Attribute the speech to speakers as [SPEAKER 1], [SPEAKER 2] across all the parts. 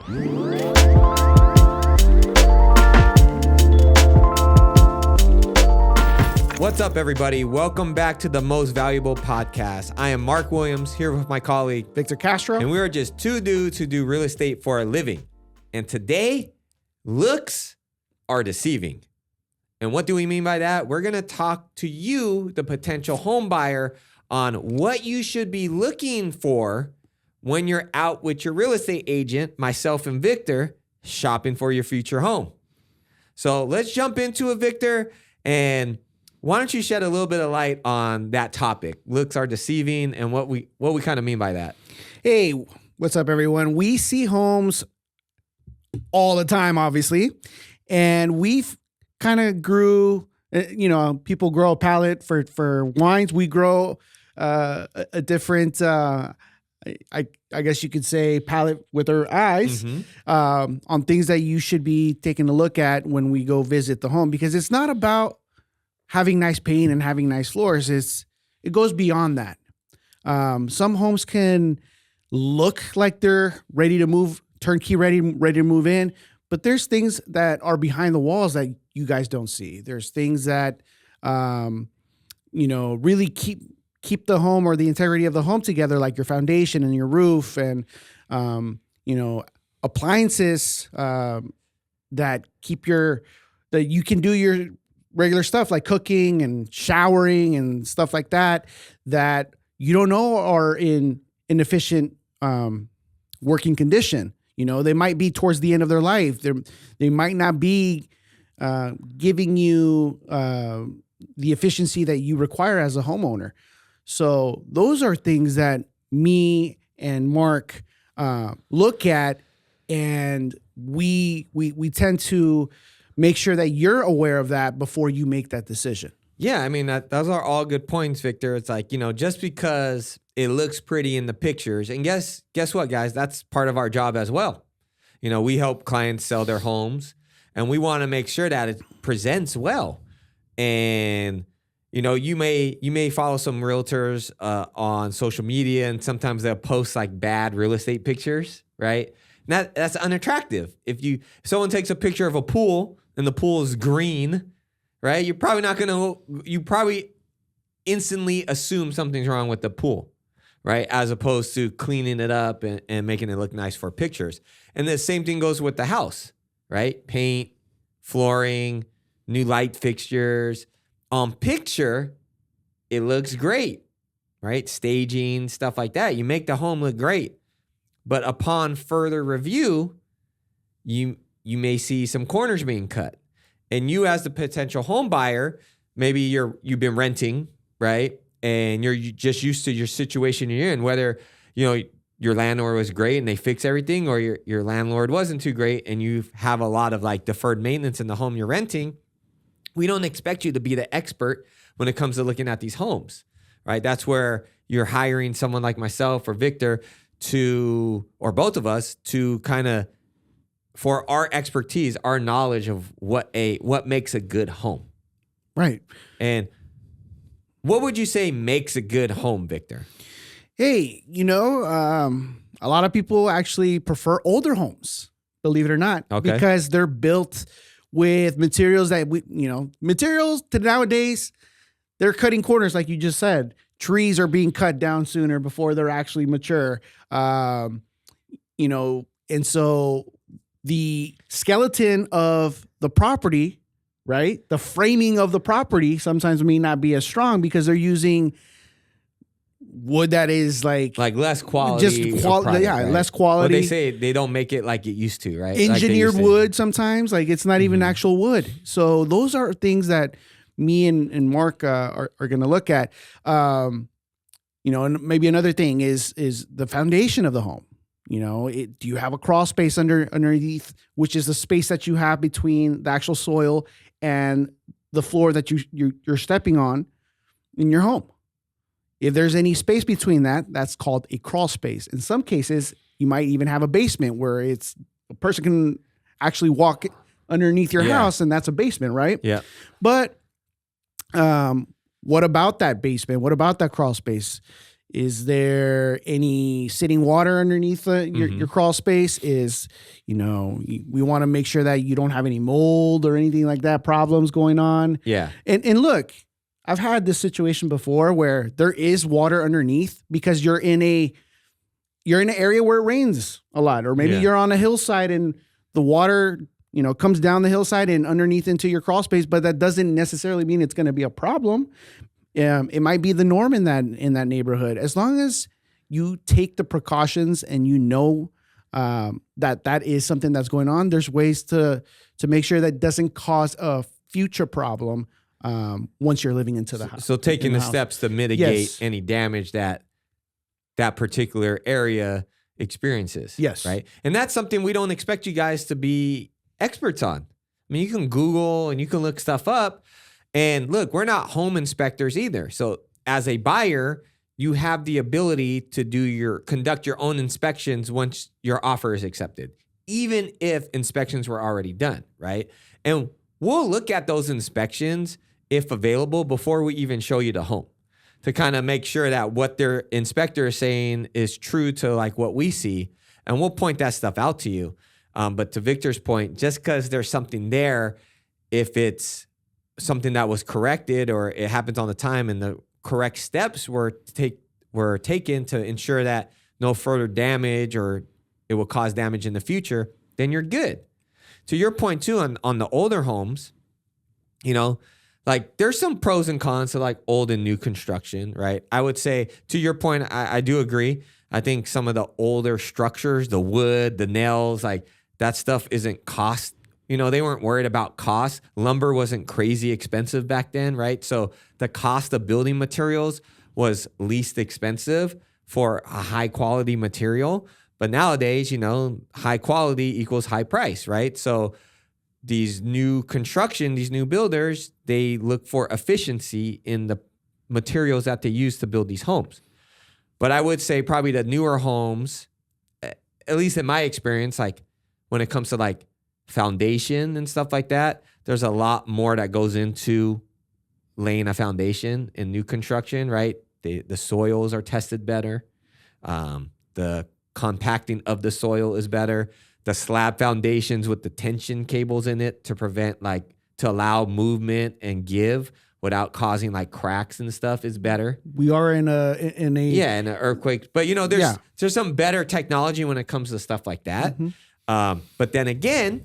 [SPEAKER 1] What's up, everybody? Welcome back to the Most Valuable Podcast. I am Mark Williams, here with my colleague
[SPEAKER 2] Victor Castro.
[SPEAKER 1] And we are just two dudes who do real estate for a living. And today, looks are deceiving. And what do we mean by that? We're going to talk to you, the potential home buyer, on what you should be looking for when you're out with your real estate agent, myself and Victor, shopping for your future home. So let's jump into it, Victor. And why don't you shed a little bit of light on that topic? Looks are deceiving, and what we kind of mean by that.
[SPEAKER 2] Hey, what's up, everyone? We see homes all the time, obviously, and we've kind of grew. People grow a palate for wines. We grow a different, I guess you could say, palate with our eyes on things that you should be taking a look at when we go visit the home, because it's not about having nice paint and having nice floors. It goes beyond that. Some homes can look like they're ready to move, turnkey ready to move in, but there's things that are behind the walls that you guys don't see. There's things that, really keep the home or the integrity of the home together, like your foundation and your roof and, appliances that you can do your regular stuff like cooking and showering and stuff like that you don't know are in inefficient working condition. They might be towards the end of their life. They might not be giving you the efficiency that you require as a homeowner. So those are things that me and Mark look at, and we tend to make sure that you're aware of that before you make that decision.
[SPEAKER 1] Yeah, I mean, those are all good points, Victor. It's like, just because it looks pretty in the pictures, and guess what, guys? That's part of our job as well. We help clients sell their homes, and we want to make sure that it presents well. And, you may follow some realtors on social media, and sometimes they'll post like bad real estate pictures, right? And that's unattractive. If someone takes a picture of a pool and the pool is green, right? You probably instantly assume something's wrong with the pool, right? As opposed to cleaning it up and making it look nice for pictures. And the same thing goes with the house, right? Paint, flooring, new light fixtures. On picture, it looks great, right? Staging, stuff like that. You make the home look great. But upon further review, you may see some corners being cut. And you, as the potential home buyer, maybe you've been renting, right? And you're just used to your situation you're in, whether, your landlord was great and they fix everything, or your landlord wasn't too great and you have a lot of like deferred maintenance in the home you're renting. We don't expect you to be the expert when it comes to looking at these homes, right? That's where you're hiring someone like myself or Victor or both of us to kind of, for our expertise, our knowledge of what makes a good home.
[SPEAKER 2] Right.
[SPEAKER 1] And what would you say makes a good home, Victor?
[SPEAKER 2] Hey, a lot of people actually prefer older homes, believe it or not, because they're built with materials that materials to nowadays, they're cutting corners, like you just said. Trees are being cut down sooner before they're actually mature. And so the skeleton of the property, right? The framing of the property sometimes may not be as strong because they're using wood that is like
[SPEAKER 1] less quality.
[SPEAKER 2] Just quality, yeah, right? Less quality.
[SPEAKER 1] Well, they say they don't make it like it used to, right?
[SPEAKER 2] Engineered wood sometimes, like it's not even actual wood. So those are things that me and Mark are going to look at. And maybe another thing is the foundation of the home. Do you have a crawl space underneath, which is the space that you have between the actual soil and the floor that you're stepping on in your home? If there's any space between that, that's called a crawl space. In some cases, you might even have a basement where a person can actually walk underneath your house, and that's a basement, right?
[SPEAKER 1] Yeah.
[SPEAKER 2] But what about that basement? What about that crawl space? Is there any sitting water underneath your crawl space? We want to make sure that you don't have any mold or anything like that, problems going on.
[SPEAKER 1] Yeah.
[SPEAKER 2] And look, I've had this situation before where there is water underneath because you're in an area where it rains a lot, or maybe you're on a hillside and the water, comes down the hillside and underneath into your crawl space, but that doesn't necessarily mean it's going to be a problem. It might be the norm in that neighborhood, as long as you take the precautions and that is something that's going on. There's ways to make sure that doesn't cause a future problem once you're living into the house.
[SPEAKER 1] So taking the steps to mitigate any damage that particular area experiences.
[SPEAKER 2] Yes.
[SPEAKER 1] Right. And that's something we don't expect you guys to be experts on. I mean, you can Google and you can look stuff up. And look, we're not home inspectors either. So as a buyer, you have the ability to conduct your own inspections once your offer is accepted, even if inspections were already done, right? And we'll look at those inspections, if available, before we even show you the home, to kind of make sure that what their inspector is saying is true to like what we see. And we'll point that stuff out to you. But to Victor's point, just because there's something there, if it's something that was corrected or it happens on the time and the correct steps were taken to ensure that no further damage or it will cause damage in the future, then you're good. To your point too, on the older homes, like there's some pros and cons to like old and new construction, right? I would say to your point, I do agree. I think some of the older structures, the wood, the nails, like that stuff isn't cost. They weren't worried about cost. Lumber wasn't crazy expensive back then, right? So the cost of building materials was least expensive for a high quality material. But nowadays, high quality equals high price, right? So these new construction, these new builders, they look for efficiency in the materials that they use to build these homes. But I would say probably the newer homes, at least in my experience, like when it comes to like foundation and stuff like that, there's a lot more that goes into laying a foundation in new construction, right? The soils are tested better. The compacting of the soil is better. The slab foundations with the tension cables in it to allow movement and give without causing like cracks and stuff is better.
[SPEAKER 2] We are in an
[SPEAKER 1] earthquake, but there's some better technology when it comes to stuff like that. Mm-hmm. But then again,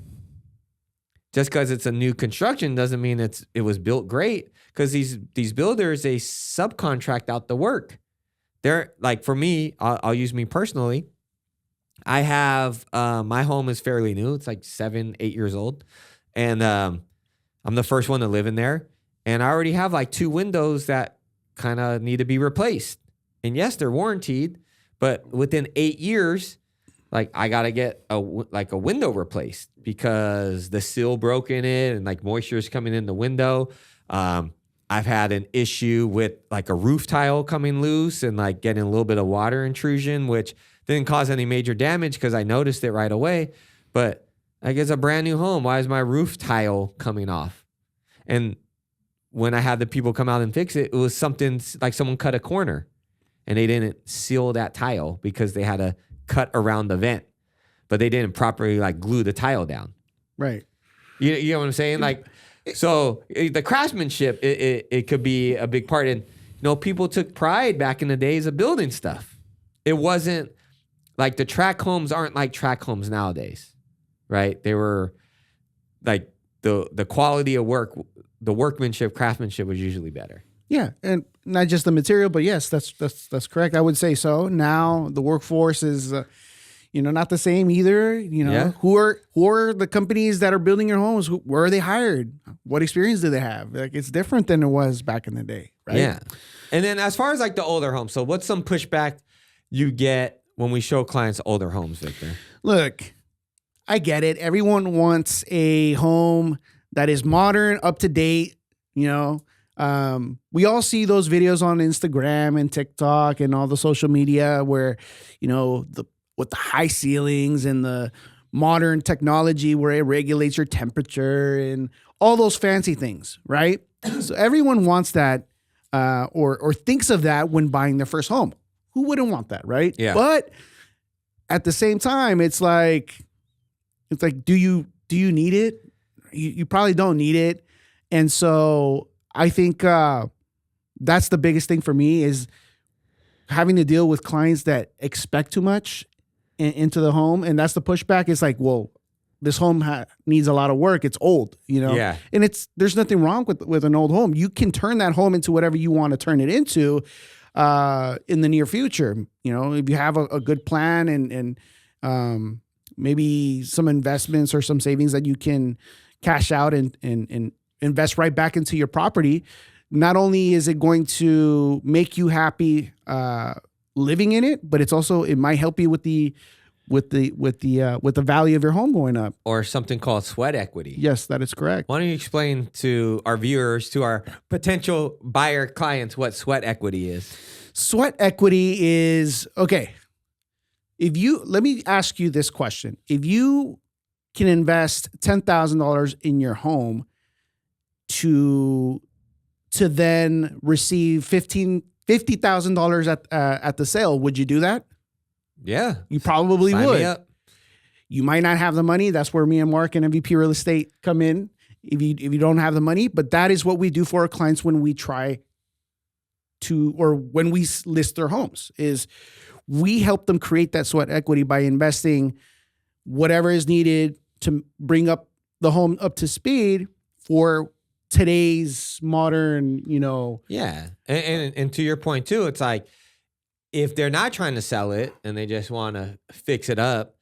[SPEAKER 1] just because it's a new construction doesn't mean it was built great, because these builders, they subcontract out the work. They're like, for me, I'll use me personally. I have my home is fairly new. It's like 7-8 years old, and I'm the first one to live in there. And I already have like 2 windows that kind of need to be replaced. And yes, they're warranted, but within 8 years, like I got to get a window replaced because the sill broke in it and like moisture is coming in the window. I've had an issue with like a roof tile coming loose and like getting a little bit of water intrusion, which didn't cause any major damage because I noticed it right away. But like, it's a brand new home. Why is my roof tile coming off? And when I had the people come out and fix it, it was something like someone cut a corner and they didn't seal that tile because they had to cut around the vent, but they didn't properly like glue the tile down.
[SPEAKER 2] Right.
[SPEAKER 1] You know what I'm saying? Like, so the craftsmanship, it could be a big part. And, people took pride back in the days of building stuff. It wasn't like the track homes aren't like track homes nowadays, right? They were like the quality of work, the workmanship, craftsmanship was usually better.
[SPEAKER 2] Yeah, and not just the material, but yes, that's correct. I would say so. Now the workforce is, not the same either. Who are the companies that are building your homes? Where are they hired? What experience do they have? Like, it's different than it was back in the day, right?
[SPEAKER 1] Yeah. And then as far as like the older homes, so what's some pushback you get when we show clients older homes, Victor?
[SPEAKER 2] Look, I get it. Everyone wants a home that is modern, up to date. We all see those videos on Instagram and TikTok and all the social media where, with the high ceilings and the modern technology where it regulates your temperature and all those fancy things, right? So everyone wants that or thinks of that when buying their first home. Who wouldn't want that, right?
[SPEAKER 1] Yeah.
[SPEAKER 2] But at the same time, it's like, do you need it? You probably don't need it. And so I think that's the biggest thing for me is having to deal with clients that expect too much into the home. And that's the pushback. It's like, well, this home needs a lot of work. It's old,
[SPEAKER 1] Yeah.
[SPEAKER 2] And there's nothing wrong with an old home. You can turn that home into whatever you want to turn it into in the near future. If you have a good plan and maybe some investments or some savings that you can cash out and invest right back into your property. Not only is it going to make you happy living in it, but it might help you with the value of your home going up.
[SPEAKER 1] Or something called sweat equity.
[SPEAKER 2] Yes, that is correct.
[SPEAKER 1] Why don't you explain to our viewers, to our potential buyer clients, what sweat equity is?
[SPEAKER 2] Sweat equity is, okay. Let me ask you this question. If you can invest $10,000 in your home to then receive $50,000 at the sale, would you do that?
[SPEAKER 1] Yeah.
[SPEAKER 2] You probably
[SPEAKER 1] Sign
[SPEAKER 2] would.
[SPEAKER 1] me up.
[SPEAKER 2] You might not have the money. That's where me and Mark and MVP Real Estate come in. If you don't have the money, but that is what we do for our clients when we when we list their homes, is we help them create that sweat equity by investing whatever is needed to bring up the home up to speed for today's modern,
[SPEAKER 1] Yeah. And to your point too, it's like, if they're not trying to sell it and they just want to fix it up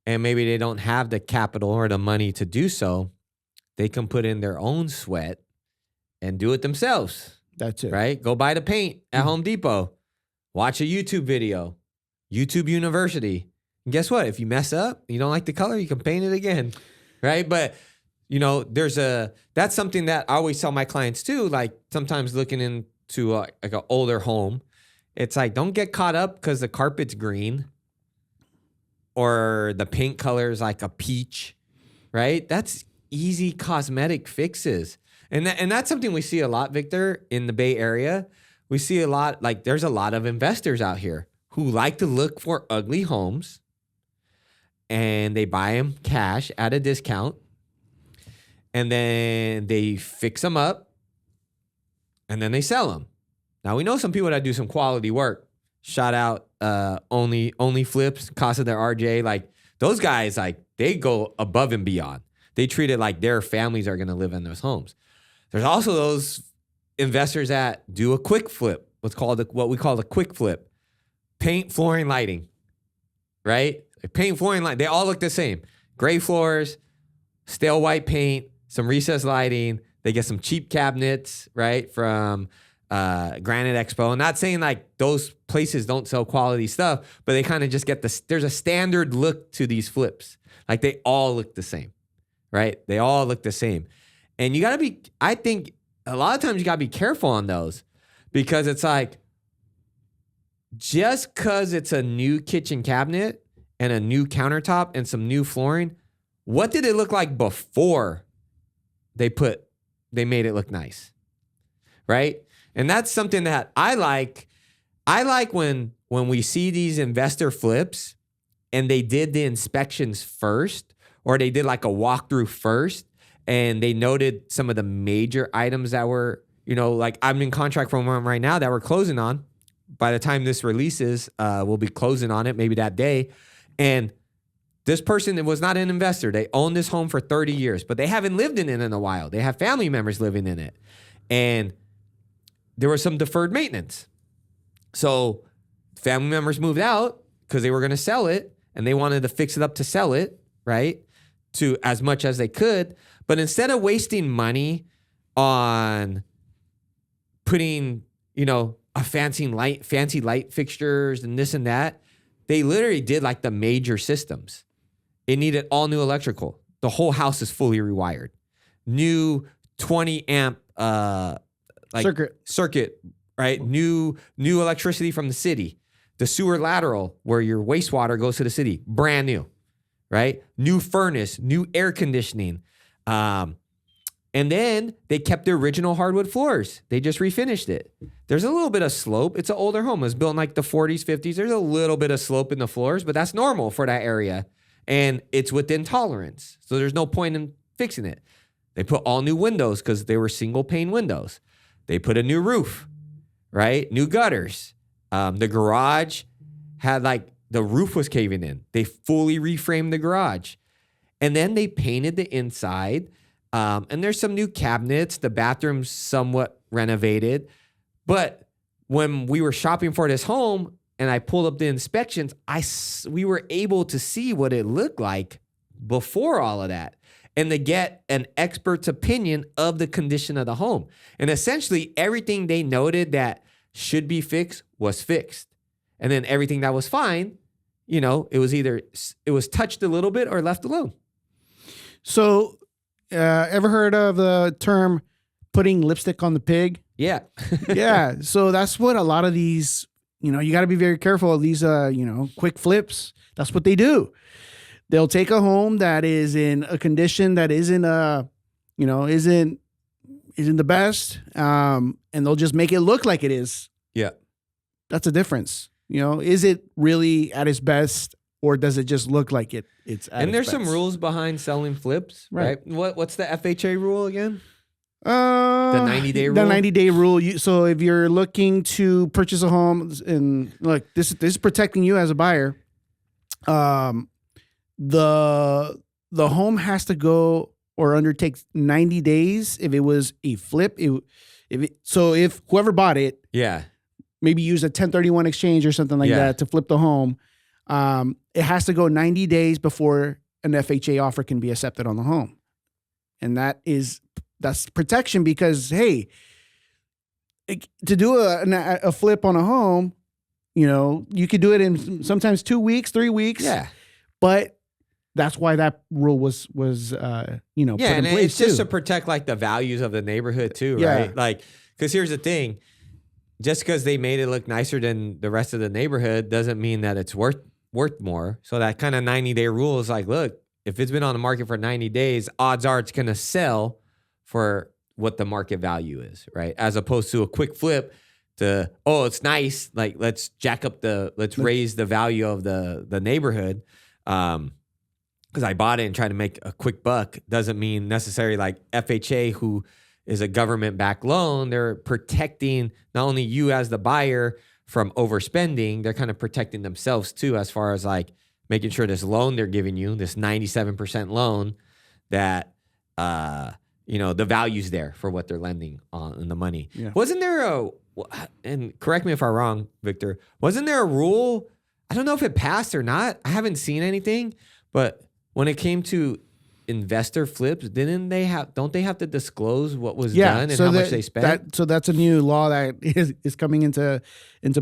[SPEAKER 1] and maybe they don't have the capital or the money to do so, they can put in their own sweat and do it themselves.
[SPEAKER 2] That's it.
[SPEAKER 1] Right? Go buy the paint at Home Depot. Watch a YouTube video. YouTube University. And guess what? If you mess up, you don't like the color, you can paint it again. Right? But that's something that I always tell my clients too. Like sometimes looking into like an older home, it's like, don't get caught up because the carpet's green or the paint color is like a peach, right? That's easy cosmetic fixes. And that's something we see a lot, Victor, in the Bay Area. We see a lot, like there's a lot of investors out here who like to look for ugly homes and they buy them cash at a discount and then they fix them up and then they sell them. Now, we know some people that do some quality work. Shout out Only Flips, Casa de RJ. Like those guys, like they go above and beyond. They treat it like their families are going to live in those homes. There's also those investors that do a quick flip, what we call the quick flip. Paint, flooring, lighting, right? Paint, flooring, lighting. They all look the same. Gray floors, stale white paint, some recessed lighting. They get some cheap cabinets, right, from Granite Expo. I'm not saying like those places don't sell quality stuff, but they kind of just get there's a standard look to these flips. Like they all look the same, right? They all look the same. And I think a lot of times you gotta be careful on those because it's like, just because it's a new kitchen cabinet and a new countertop and some new flooring, what did it look like before they made it look nice, right? And that's something that I like. I like when we see these investor flips and they did the inspections first, or they did like a walkthrough first, and they noted some of the major items that were, like I'm in contract for one right now that we're closing on. By the time this releases, we'll be closing on it maybe that day. And this person was not an investor. They owned this home for 30 years, but they haven't lived in it in a while. They have family members living in it. And there was some deferred maintenance. So family members moved out because they were going to sell it and they wanted to fix it up to sell it, right? To as much as they could. But instead of wasting money on putting, a fancy light fixtures and this and that, they literally did like the major systems. It needed all new electrical. The whole house is fully rewired. New 20 amp circuit, right? New electricity from the city. The sewer lateral where your wastewater goes to the city, brand new, right? New furnace, new air conditioning, And then they kept the original hardwood floors. They just refinished it. There's a little bit of slope. It's an older home. It was built in like the 40s, 50s. There's a little bit of slope in the floors, but that's normal for that area. And it's within tolerance. So there's no point in fixing it. They put all new windows because they were single pane windows. They put a new roof, right? New gutters. The garage had like the roof was caving in. They fully reframed the garage. And then they painted the inside. And there's some new cabinets. The bathroom's somewhat renovated. But when we were shopping for this home and I pulled up the inspections, we were able to see what it looked like before all of that and to get an expert's opinion of the condition of the home. And essentially everything they noted that should be fixed was fixed. And then everything that was fine, it was touched a little bit or left alone.
[SPEAKER 2] So, ever heard of the term putting lipstick on the pig?
[SPEAKER 1] Yeah.
[SPEAKER 2] Yeah. So that's what a lot of these, you got to be very careful of these, quick flips. That's what they do. They'll take a home that is in a condition that isn't the best. And they'll just make it look like it is.
[SPEAKER 1] Yeah.
[SPEAKER 2] That's a difference. Is it really at its best? Or does it just look like it's at its
[SPEAKER 1] And there's some
[SPEAKER 2] best?
[SPEAKER 1] rules behind selling flips, right? What's the FHA rule again? The
[SPEAKER 2] The
[SPEAKER 1] 90-day rule?
[SPEAKER 2] The 90-day rule. So if you're looking to purchase a home, and look, this is protecting you as a buyer. The home has to go or undertake 90 days if it was a flip. If whoever bought it,
[SPEAKER 1] Yeah.
[SPEAKER 2] maybe use a 1031 exchange or something like that to flip the home. It has to go 90 days before an FHA offer can be accepted on the home. And that's protection because, hey, to do a flip on a home, you could do it in sometimes 2 weeks, 3 weeks.
[SPEAKER 1] Yeah.
[SPEAKER 2] But that's why that rule was put in
[SPEAKER 1] And
[SPEAKER 2] place
[SPEAKER 1] it's just
[SPEAKER 2] too.
[SPEAKER 1] to protect like the values of the neighborhood too,
[SPEAKER 2] Yeah.
[SPEAKER 1] right? Like, because here's the thing. Just because they made it look nicer than the rest of the neighborhood doesn't mean that it's worth more. So that kind of 90-day rule is like, look, if it's been on the market for 90 days, odds are it's going to sell for what the market value is, right? As opposed to a quick flip to, it's nice. Like, let's raise the value of the neighborhood. Because I bought it and tried to make a quick buck doesn't mean necessarily like FHA, who is a government-backed loan, they're protecting not only you as the buyer from overspending, they're kind of protecting themselves too, as far as like making sure this loan they're giving you, this 97% loan, that the value's there for what they're lending on the money.
[SPEAKER 2] Yeah.
[SPEAKER 1] Wasn't there and correct me if I'm wrong, Victor, wasn't there a rule? I don't know if it passed or not. I haven't seen anything, but when it came to investor flips, don't they have to disclose what was done and how much they spent?
[SPEAKER 2] So that's a new law that is coming into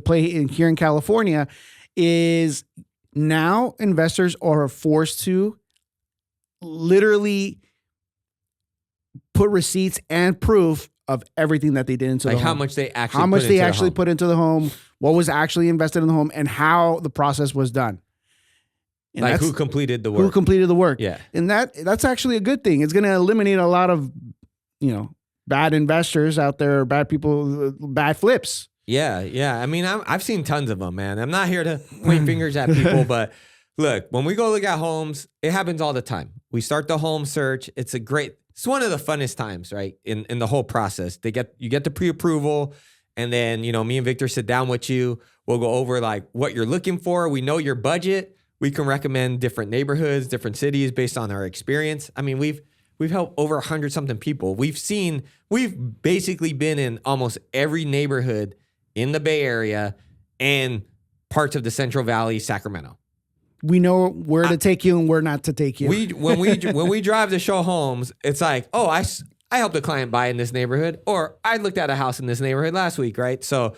[SPEAKER 2] play here in California. Is now investors are forced to literally put receipts and proof of everything that they did into the home.
[SPEAKER 1] How much they actually
[SPEAKER 2] put into the home, what was actually invested in the home, and how the process was done. And
[SPEAKER 1] like who completed the work.
[SPEAKER 2] Yeah. And that's actually a good thing. It's going to eliminate a lot of, bad investors out there, bad people, bad flips.
[SPEAKER 1] Yeah. Yeah. I mean, I've seen tons of them, man. I'm not here to point fingers at people, but look, when we go look at homes, it happens all the time. We start the home search. It's one of the funnest times, right? In the whole process. You get the pre-approval, and then, me and Victor sit down with you. We'll go over like what you're looking for. We know your budget. We can recommend different neighborhoods, different cities based on our experience. I mean, we've helped over 100-something people. We've basically been in almost every neighborhood in the Bay Area and parts of the Central Valley, Sacramento.
[SPEAKER 2] We know where to take you and where not to take you.
[SPEAKER 1] When we drive to show homes, it's like, I helped a client buy in this neighborhood, or I looked at a house in this neighborhood last week, right? So.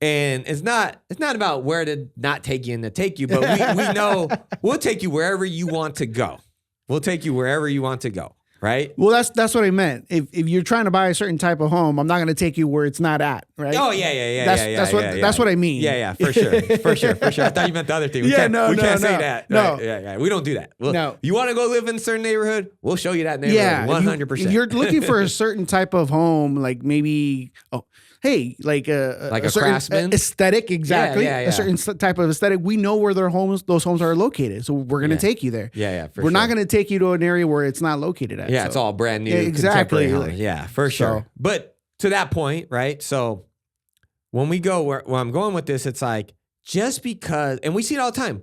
[SPEAKER 1] And it's not about where to not take you and to take you, but we know we'll take you wherever you want to go. We'll take you wherever you want to go, right?
[SPEAKER 2] Well, that's what I meant. If you're trying to buy a certain type of home, I'm not going to take you where it's not at, right?
[SPEAKER 1] Oh yeah.
[SPEAKER 2] That's what I mean.
[SPEAKER 1] Yeah, for sure. I thought you meant the other thing. We can't say that.
[SPEAKER 2] No.
[SPEAKER 1] Right? Yeah. We don't do that.
[SPEAKER 2] No.
[SPEAKER 1] You want to go live in a certain neighborhood? We'll show you that neighborhood.
[SPEAKER 2] Yeah,
[SPEAKER 1] 100%.
[SPEAKER 2] If you're looking for a certain type of home, like maybe like a certain
[SPEAKER 1] craftsman
[SPEAKER 2] aesthetic, exactly.
[SPEAKER 1] Yeah.
[SPEAKER 2] A certain type of aesthetic. We know where those homes are located, so we're going to take you there.
[SPEAKER 1] Yeah.
[SPEAKER 2] We're not going to take you to an area where it's not located at.
[SPEAKER 1] Yeah,
[SPEAKER 2] so.
[SPEAKER 1] it's all brand new.
[SPEAKER 2] Yeah, exactly.
[SPEAKER 1] Contemporary. Yeah, for sure.
[SPEAKER 2] So.
[SPEAKER 1] But to that point, right? So when we go where I'm going with this, it's like just because, and we see it all the time.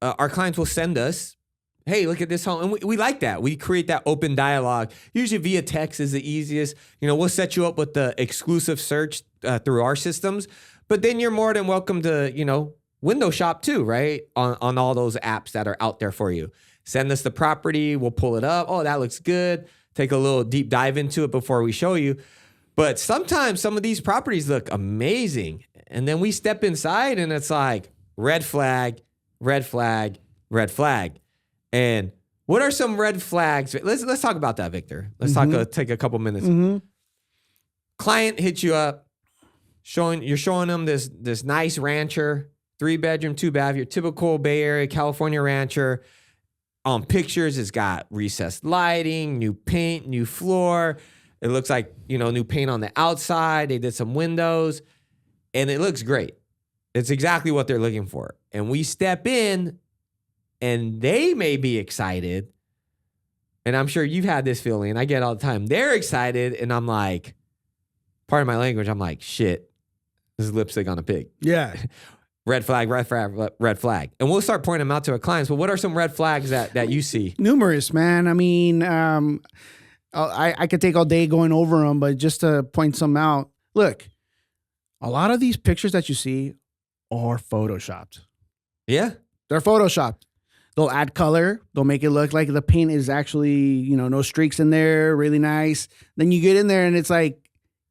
[SPEAKER 1] Our clients will send us, hey, look at this home. And we like that. We create that open dialogue. Usually via text is the easiest. We'll set you up with the exclusive search through our systems. But then you're more than welcome to, window shop too, right? On all those apps that are out there for you. Send us the property. We'll pull it up. Oh, that looks good. Take a little deep dive into it before we show you. But sometimes some of these properties look amazing. And then we step inside and it's like red flag, red flag, red flag. And what are some red flags? Let's talk about that, Victor. Let's take a couple minutes.
[SPEAKER 2] Mm-hmm.
[SPEAKER 1] Client hits you up, you're showing them this nice rancher, 3-bedroom, 2-bath, your typical Bay Area, California rancher. On pictures, it's got recessed lighting, new paint, new floor. It looks like, new paint on the outside. They did some windows, and it looks great. It's exactly what they're looking for. And we step in, and they may be excited. And I'm sure you've had this feeling. I get it all the time. They're excited, and I'm like, pardon my language, I'm like, shit, this is lipstick on a pig.
[SPEAKER 2] Yeah.
[SPEAKER 1] Red flag, red flag, red flag. And we'll start pointing them out to our clients. But what are some red flags that you see?
[SPEAKER 2] Numerous, man. I mean, I could take all day going over them, but just to point some out, look, a lot of these pictures that you see are photoshopped.
[SPEAKER 1] Yeah.
[SPEAKER 2] They're photoshopped. They'll add color. They'll make it look like the paint is actually, no streaks in there, really nice. Then you get in there and it's like,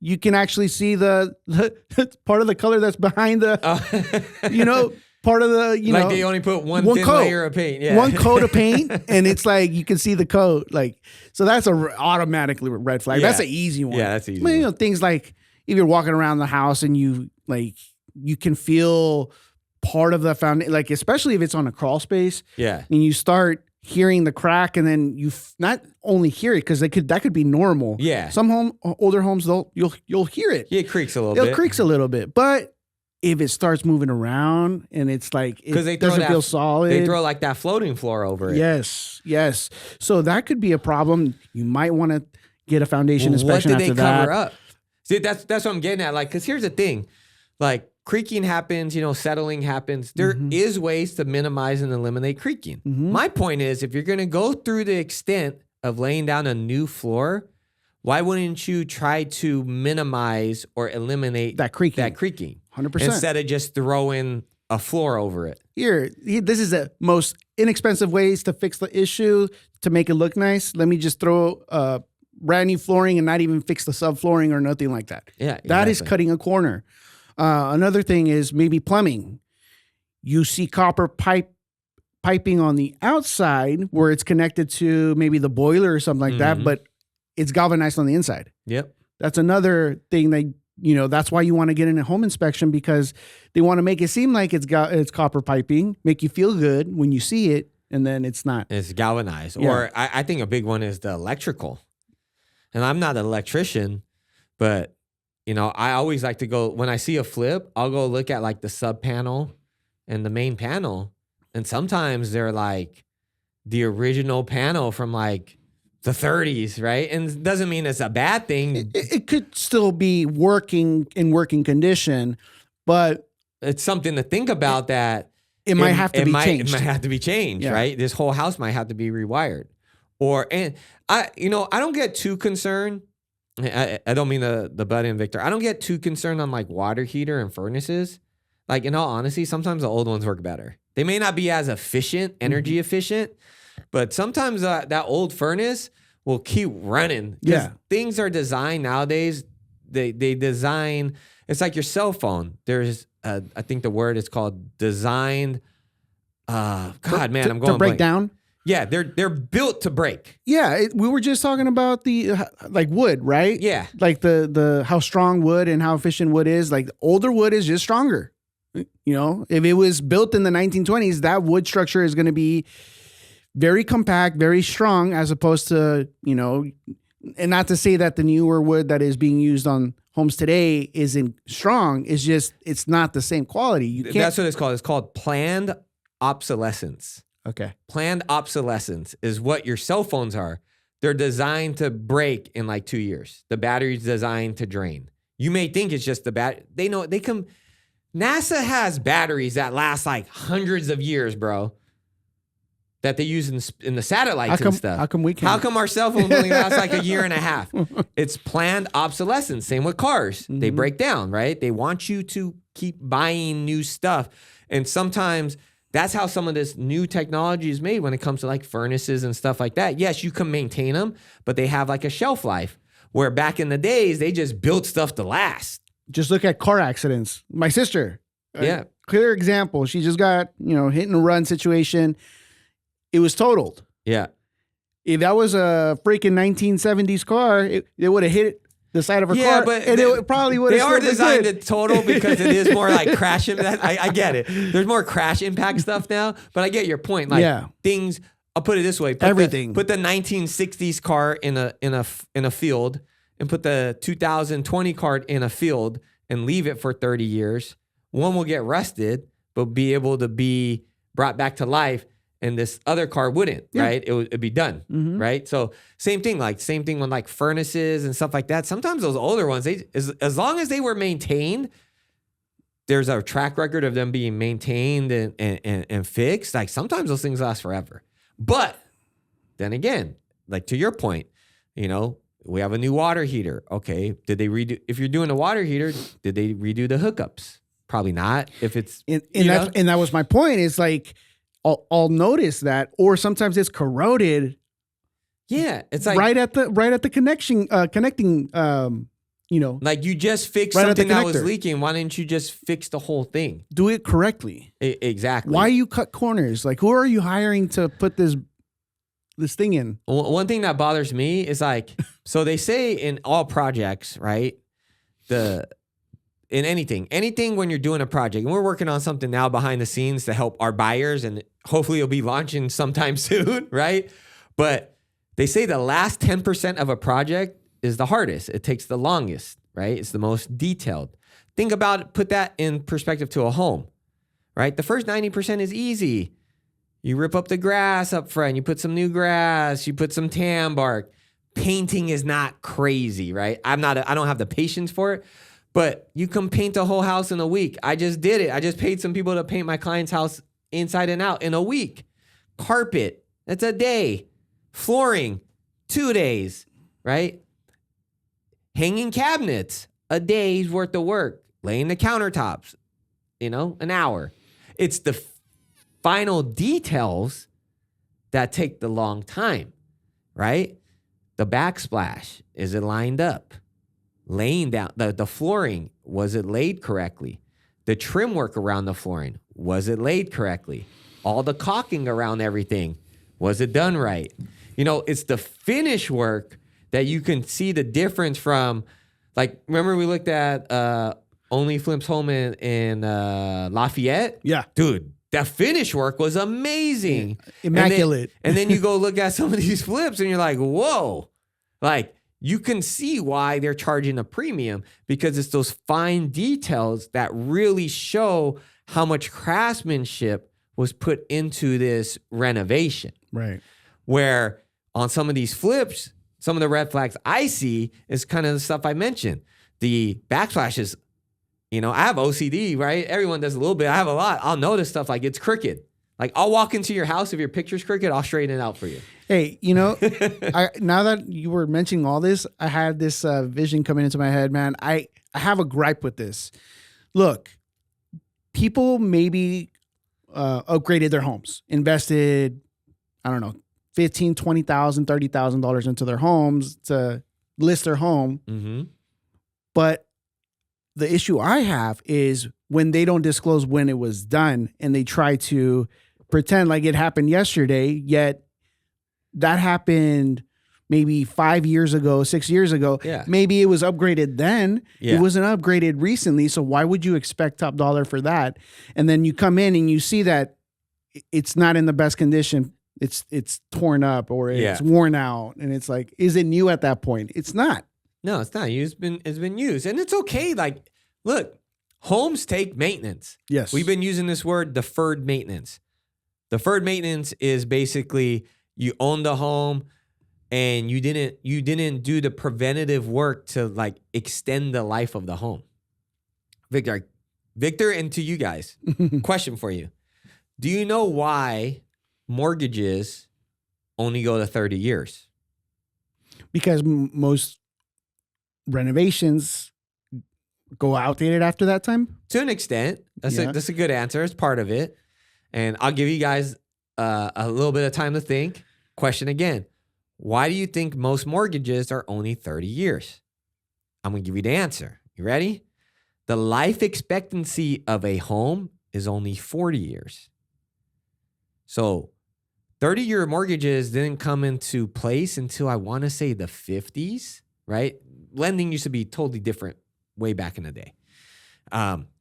[SPEAKER 2] you can actually see the part of the color that's behind the, part of the,
[SPEAKER 1] like they only put one thin
[SPEAKER 2] coat,
[SPEAKER 1] layer of paint. Yeah.
[SPEAKER 2] One coat of paint. And it's like, you can see the coat. Like, so that's automatically red flag.
[SPEAKER 1] Yeah.
[SPEAKER 2] That's an easy one.
[SPEAKER 1] Yeah, that's easy.
[SPEAKER 2] I mean, things like if you're walking around the house and you can feel part of the foundation, like, especially if it's on a crawl space.
[SPEAKER 1] Yeah.
[SPEAKER 2] And you start hearing the crack, and then you not only hear it because that could be normal.
[SPEAKER 1] Yeah.
[SPEAKER 2] Some older homes, you'll hear it.
[SPEAKER 1] Yeah, it creaks a little bit.
[SPEAKER 2] It creaks a little bit, but if it starts moving around and it's like it doesn't feel solid,
[SPEAKER 1] they throw like that floating floor over it.
[SPEAKER 2] Yes. So that could be a problem. You might want to get a foundation inspection after that.
[SPEAKER 1] What did they cover up? See, that's what I'm getting at. Like, because here's the thing, like, creaking happens, settling happens. There is ways to minimize and eliminate creaking. My point is, if you're going to go through the extent of laying down a new floor, why wouldn't you try to minimize or eliminate
[SPEAKER 2] that creaking?
[SPEAKER 1] 100%. Instead of just throwing a floor over it.
[SPEAKER 2] This is the most inexpensive ways to fix the issue, to make it look nice. Let me just throw brand new flooring and not even fix the subflooring or nothing like that.
[SPEAKER 1] Yeah, exactly.
[SPEAKER 2] That is cutting a corner. Another thing is maybe plumbing. You see copper piping on the outside where it's connected to maybe the boiler or something like that, but it's galvanized on the inside.
[SPEAKER 1] Yep.
[SPEAKER 2] That's another thing that, that's why you want to get in a home inspection, because they want to make it seem like it's copper piping, make you feel good when you see it, and then it's not.
[SPEAKER 1] It's galvanized.
[SPEAKER 2] Yeah.
[SPEAKER 1] Or I think a big one is the electrical. And I'm not an electrician, but I always like to go, when I see a flip, I'll go look at like the sub panel and the main panel. And sometimes they're like the original panel from like the 30s, right? And it doesn't mean it's a bad thing.
[SPEAKER 2] It could still be in working condition, but
[SPEAKER 1] it's something to think about that
[SPEAKER 2] it might have to be changed.
[SPEAKER 1] It might have to be changed, right? This whole house might have to be rewired. I don't get too concerned. I don't mean the butt in, Victor. I don't get too concerned on like water heater and furnaces. Like, in all honesty, sometimes the old ones work better. They may not be as efficient, energy efficient, but sometimes that old furnace will keep running.
[SPEAKER 2] Yeah.
[SPEAKER 1] Things are designed nowadays. They design, it's like your cell phone. There's, I think the word is called designed. I'm going
[SPEAKER 2] to break down.
[SPEAKER 1] Yeah, they're built built to break.
[SPEAKER 2] Yeah, we were just talking about the like wood, right?
[SPEAKER 1] Yeah.
[SPEAKER 2] Like the how strong wood and how efficient wood is. Like older wood is just stronger. You know, if it was built in the 1920s, that wood structure is going to be very compact, very strong, as opposed to, you know, and not to say that the newer wood that is being used on homes today isn't strong. It's just, it's not the same quality. You can't.
[SPEAKER 1] That's what it's called. It's called planned obsolescence.
[SPEAKER 2] Okay.
[SPEAKER 1] Planned obsolescence is what your cell phones are. They're designed to break in like 2 years. The battery's designed to drain. You may think it's just the they know they come. NASA has batteries that last like hundreds of years, bro. That they use in the satellites and stuff.
[SPEAKER 2] How come we can't?
[SPEAKER 1] How come our cell phones only last like a year and a half? It's planned obsolescence. Same with cars. Mm-hmm. They break down, right? They want you to keep buying new stuff. And sometimes that's how some of this new technology is made when it comes to like furnaces and stuff like that. Yes, you can maintain them, but they have like a shelf life. Where back in the days, they just built stuff to last.
[SPEAKER 2] Just look at car accidents. My sister.
[SPEAKER 1] Yeah.
[SPEAKER 2] Clear example. She just got, hit and run situation. It was totaled.
[SPEAKER 1] Yeah.
[SPEAKER 2] If that was a freaking 1970s car, it would have hit the side of her car.
[SPEAKER 1] But
[SPEAKER 2] and it probably would have.
[SPEAKER 1] They are designed to total because it is more like crash impact. I get it. There's more crash impact stuff now, but I get your point. Like things. I'll put it this way: put the 1960s car in a field, and put the 2020 car in a field, and leave it for 30 years. One will get rusted, but be able to be brought back to life. And this other car wouldn't, right? It'd be done, right? So same thing with like furnaces and stuff like that. Sometimes those older ones, as long as they were maintained, there's a track record of them being maintained and fixed. Like sometimes those things last forever. But then again, like to your point, we have a new water heater. Okay, did they redo? If you're doing a water heater, did they redo the hookups? Probably not. If it's
[SPEAKER 2] and that was my point. Is like. I'll notice that, or sometimes it's corroded.
[SPEAKER 1] Yeah, it's like
[SPEAKER 2] right at the connecting.
[SPEAKER 1] Like you just fixed something that was leaking. Why didn't you just fix the whole thing?
[SPEAKER 2] Do it correctly.
[SPEAKER 1] Exactly.
[SPEAKER 2] Why you cut corners? Like who are you hiring to put this thing in?
[SPEAKER 1] One thing that bothers me is like, so they say in all projects, right? In anything when you're doing a project, and we're working on something now behind the scenes to help our buyers, and hopefully it'll be launching sometime soon, right? But they say the last 10% of a project is the hardest. It takes the longest, right? It's the most detailed. Think about it, put that in perspective to a home, right? The first 90% is easy. You rip up the grass up front, you put some new grass, you put some tan bark. Painting is not crazy, right? I don't have the patience for it. But you can paint a whole house in a week. I just did it. I just paid some people to paint my client's house inside and out in a week. Carpet, that's a day. Flooring, 2 days, right? Hanging cabinets, a day's worth of work. Laying the countertops, an hour. It's the final details that take the long time, right? The backsplash, is it lined up? Laying down the flooring, was it laid correctly? The trim work around the flooring, was it laid correctly? All the caulking around everything, was it done right? It's the finish work that you can see the difference from. Like, remember we looked at Only Flips Home in Lafayette?
[SPEAKER 2] Yeah.
[SPEAKER 1] Dude, that finish work was amazing.
[SPEAKER 2] Immaculate.
[SPEAKER 1] And then you go look at some of these flips and you're like, whoa. Like, you can see why they're charging a premium, because it's those fine details that really show how much craftsmanship was put into this renovation.
[SPEAKER 2] Right.
[SPEAKER 1] Where on some of these flips, some of the red flags I see is kind of the stuff I mentioned. The backsplashes, I have OCD, right? Everyone does a little bit. I have a lot. I'll notice stuff like it's crooked. Like I'll walk into your house, if your picture's crooked, I'll straighten it out for you.
[SPEAKER 2] Hey, now that you were mentioning all this, I had this vision coming into my head, man. I have a gripe with this. Look, people maybe upgraded their homes, invested, I don't know, $15,000, $20,000, $30,000 into their homes to list their home.
[SPEAKER 1] Mm-hmm.
[SPEAKER 2] But the issue I have is when they don't disclose when it was done and they try to pretend like it happened yesterday, yet that happened maybe 5 years ago, 6 years ago.
[SPEAKER 1] Yeah.
[SPEAKER 2] Maybe it was upgraded then.
[SPEAKER 1] Yeah.
[SPEAKER 2] It wasn't upgraded recently. So why would you expect top dollar for that? And then you come in and you see that it's not in the best condition. It's torn up or it's worn out. And it's like, is it new at that point? It's not.
[SPEAKER 1] No, it's not. It's been used. And it's okay. Like, look, homes take maintenance.
[SPEAKER 2] Yes.
[SPEAKER 1] We've been using this word deferred maintenance. Deferred maintenance is basically you own the home and you didn't do the preventative work to like extend the life of the home. Victor, and to you guys, question for you. Do you know why mortgages only go to 30 years?
[SPEAKER 2] Because most renovations go outdated after that time?
[SPEAKER 1] To an extent. That's a good answer. It's part of it. And I'll give you guys a little bit of time to think. Question again. Why do you think most mortgages are only 30 years? I'm going to give you the answer. You ready? The life expectancy of a home is only 40 years. So 30-year mortgages didn't come into place until I want to say the 50s, right? Lending used to be totally different way back in the day.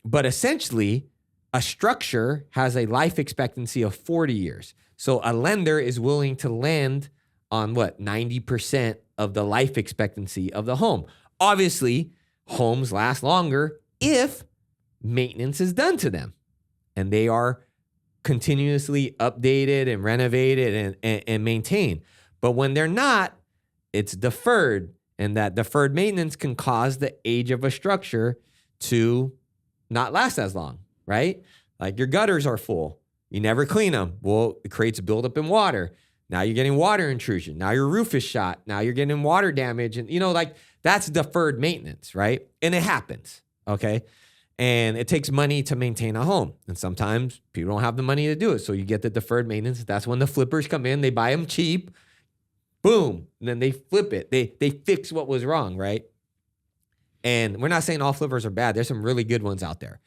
[SPEAKER 1] But essentially, a structure has a life expectancy of 40 years. So a lender is willing to lend on 90% of the life expectancy of the home. Obviously, homes last longer if maintenance is done to them and they are continuously updated and renovated and maintained. But when they're not, it's deferred. And that deferred maintenance can cause the age of a structure to not last as long, right? Like your gutters are full. You never clean them. Well, it creates a buildup in water. Now you're getting water intrusion. Now your roof is shot. Now you're getting water damage. And, that's deferred maintenance, right? And it happens, okay? And it takes money to maintain a home. And sometimes people don't have the money to do it. So you get the deferred maintenance. That's when the flippers come in. They buy them cheap. Boom. And then they flip it. They fix what was wrong, right? And we're not saying all flippers are bad. There's some really good ones out there.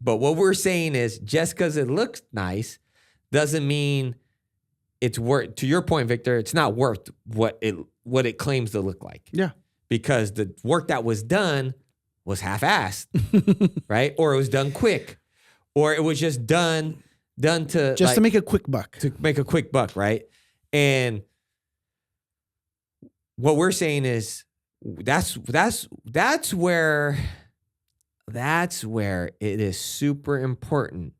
[SPEAKER 1] But what we're saying is just because it looks nice doesn't mean it's worth, to your point, Victor, it's not worth what it claims to look like.
[SPEAKER 2] Yeah.
[SPEAKER 1] Because the work that was done was half-assed, right? Or it was done quick. Or it was just done to...
[SPEAKER 2] Just to make a quick buck.
[SPEAKER 1] To make a quick buck, right? And what we're saying is that's where it is super important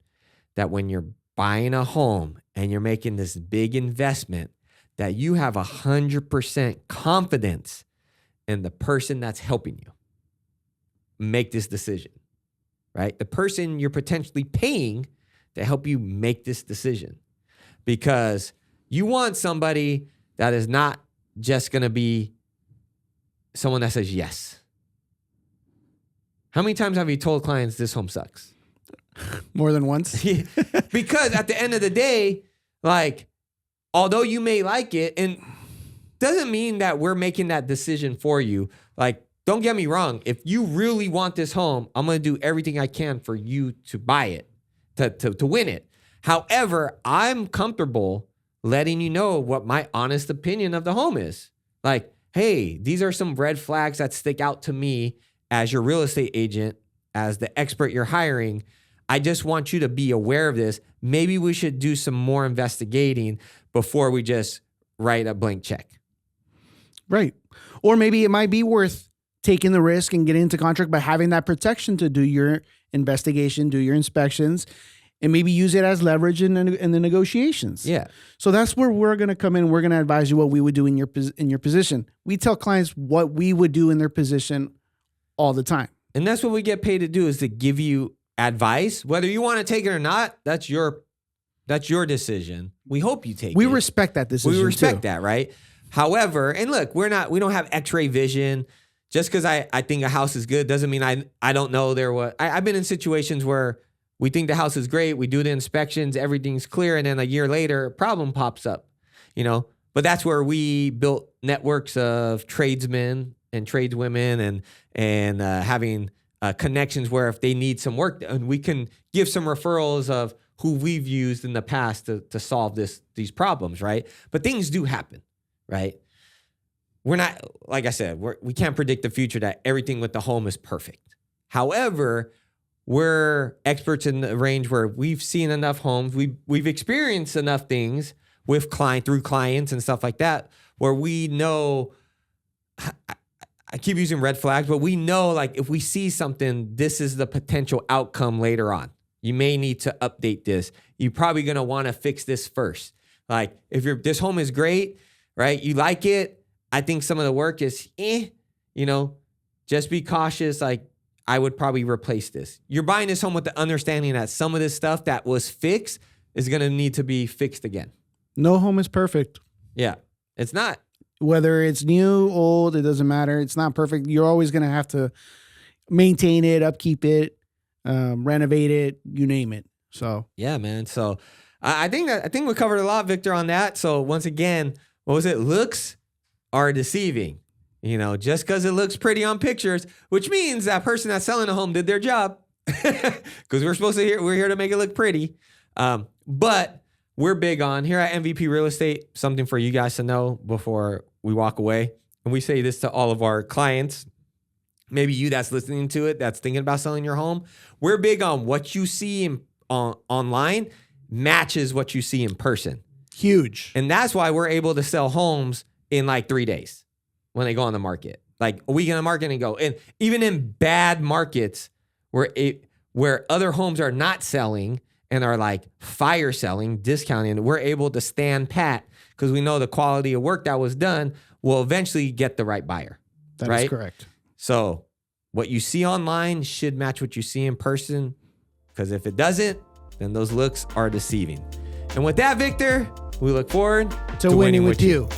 [SPEAKER 1] that when you're buying a home and you're making this big investment, that you have 100% confidence in the person that's helping you make this decision, right? The person you're potentially paying to help you make this decision, because you want somebody that is not just going to be someone that says yes. How many times have you told clients this home sucks?
[SPEAKER 2] More than once.
[SPEAKER 1] Because at the end of the day, like, although you may like it, and doesn't mean that we're making that decision for you. Like, don't get me wrong. If you really want this home, I'm going to do everything I can for you to buy it, to win it. However, I'm comfortable letting you know what my honest opinion of the home is. Like, hey, these are some red flags that stick out to me as your real estate agent, as the expert you're hiring. I just want you to be aware of this. Maybe we should do some more investigating before we just write a blank check.
[SPEAKER 2] Right. Or maybe it might be worth taking the risk and getting into contract by having that protection to do your investigation, do your inspections, and maybe use it as leverage in the negotiations.
[SPEAKER 1] Yeah.
[SPEAKER 2] So that's where we're going to come in. We're going to advise you what we would do in your position. We tell clients what we would do in their position all the time.
[SPEAKER 1] And that's what we get paid to do, is to give you advice. Whether you want to take it or not, that's your decision. We hope you take it.
[SPEAKER 2] We respect that decision.
[SPEAKER 1] We respect that, right? However, and look, we don't have x-ray vision. Just because I think a house is good doesn't mean I don't know I've been in situations where we think the house is great, we do the inspections, everything's clear, and then a year later, a problem pops up, But that's where we built networks of tradesmen and tradeswomen and having connections where if they need some work, and we can give some referrals of who we've used in the past to solve these problems, right? But things do happen, right? We're not, like I said, we can't predict the future that everything with the home is perfect. However, we're experts in the range where we've seen enough homes, we've experienced enough things with through clients and stuff like that, where we know, I keep using red flags, but we know like if we see something, this is the potential outcome later on. You may need to update this. You're probably going to want to fix this first. Like if this home is great, right? You like it. I think some of the work is, just be cautious. Like I would probably replace this. You're buying this home with the understanding that some of this stuff that was fixed is going to need to be fixed again.
[SPEAKER 2] No home is perfect.
[SPEAKER 1] Yeah, it's not.
[SPEAKER 2] Whether it's new, old, it doesn't matter. It's not perfect. You're always going to have to maintain it, upkeep it, renovate it, you name it. So
[SPEAKER 1] yeah, man. So I think we covered a lot, Victor, on that. So once again, what was it? Looks are deceiving. Just because it looks pretty on pictures, which means that person that's selling a home did their job, because we're here to make it look pretty. But we're big on here at MVP Real Estate, something for you guys to know before we walk away. And we say this to all of our clients. Maybe you that's listening to it, that's thinking about selling your home. We're big on what you see online matches what you see in person.
[SPEAKER 2] Huge.
[SPEAKER 1] And that's why we're able to sell homes in like 3 days when they go on the market. Like a week in the market and go. And even in bad markets where other homes are not selling and are like fire selling, discounting, we're able to stand pat because we know the quality of work that was done will eventually get the right buyer.
[SPEAKER 2] That
[SPEAKER 1] right?
[SPEAKER 2] is correct.
[SPEAKER 1] So what you see online should match what you see in person, because if it doesn't, then those looks are deceiving. And with that, Victor, we look forward
[SPEAKER 2] to winning with you.